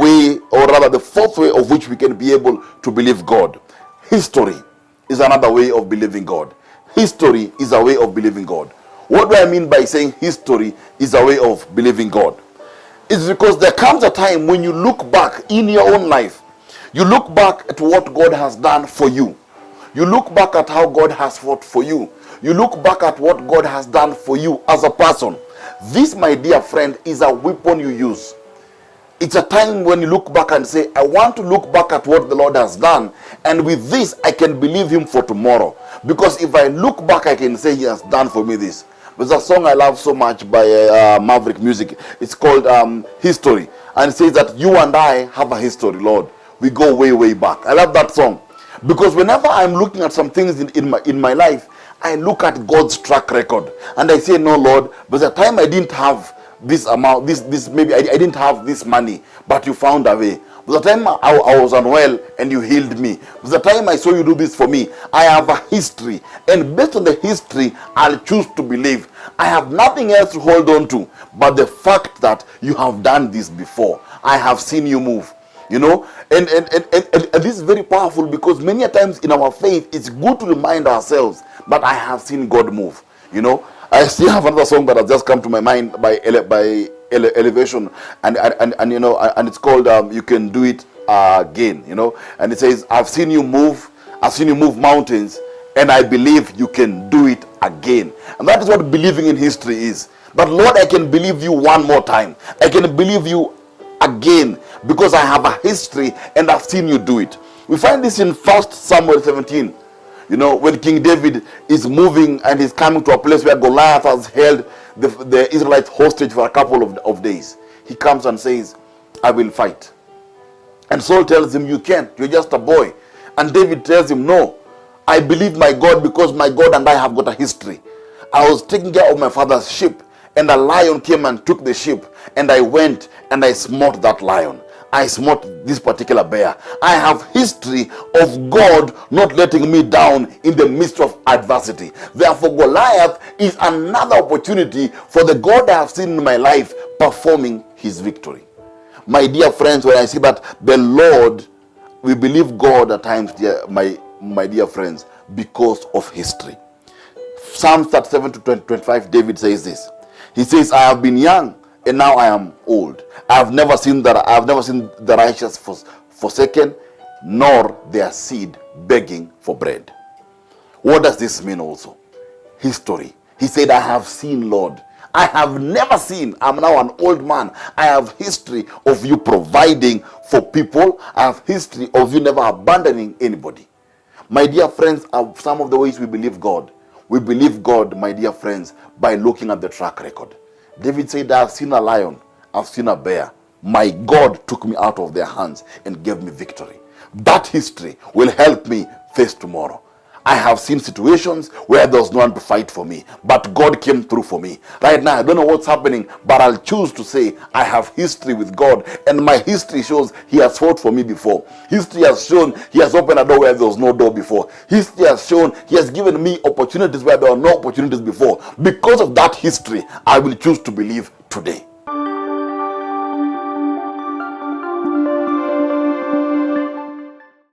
way, or rather the fourth way of which we can be able to believe God. History is another way of believing God. History is a way of believing God. What do I mean by saying history is a way of believing God? It's because there comes a time when you look back in your own life, you look back at what God has done for you. You look back at how God has fought for you. You look back at what God has done for you as a person. This, my dear friend, is a weapon you use. It's a time when you look back and say, I want to look back at what the Lord has done, and with this I can believe him for tomorrow. Because if I look back, I can say he has done for me this. There's a song I love so much by Maverick Music. It's called History. And it says that you and I have a history, Lord. We go way, way back. I love that song. Because whenever I'm looking at some things in my life, I look at God's track record. And I say, no, Lord, but the time I didn't have this amount, maybe I didn't have this money, but you found a way. The time I was unwell and you healed me. The time I saw you do this for me. I have a history, and based on the history, I'll choose to believe. I have nothing else to hold on to but the fact that you have done this before. I have seen you move. You know, and this is very powerful, because many times in our faith, it's good to remind ourselves that I have seen God move. You know, I still have another song that has just come to my mind by Elevation, and you know, and it's called You Can Do It Again. You know, and it says, I've seen you move mountains, and I believe you can do it again. And that is what believing in history is. But Lord, I can believe you one more time. I can believe you again, because I have a history and I've seen you do it. We find this in 1 Samuel 17. You know, when King David is moving and he's coming to a place where Goliath has held the Israelites hostage for a couple of days. He comes and says, I will fight. And Saul tells him, you can't, you're just a boy. And David tells him, no, I believe my God, because my God and I have got a history. I was taking care of my father's sheep, and a lion came and took the sheep, and I went and I smote that lion. I smote this particular bear. I have history of God not letting me down in the midst of adversity. Therefore, Goliath is another opportunity for the God I have seen in my life performing his victory. My dear friends, when I see that the Lord, we believe God at times, my dear friends, because of history. Psalms 37 to 25, David says this. He says, I have been young, and now I am old. I have never seen the righteous forsaken, nor their seed begging for bread. What does this mean also? History. He said, I have seen, Lord. I have never seen. I'm now an old man. I have history of you providing for people. I have history of you never abandoning anybody. My dear friends, are some of the ways we believe God. We believe God, my dear friends, by looking at the track record. David said, I have seen a lion, I've seen a bear. My God took me out of their hands and gave me victory. That history will help me face tomorrow. I have seen situations where there was no one to fight for me, but God came through for me. Right now, I don't know what's happening, but I'll choose to say I have history with God, and my history shows he has fought for me before. History has shown he has opened a door where there was no door before. History has shown he has given me opportunities where there were no opportunities before. Because of that history, I will choose to believe today.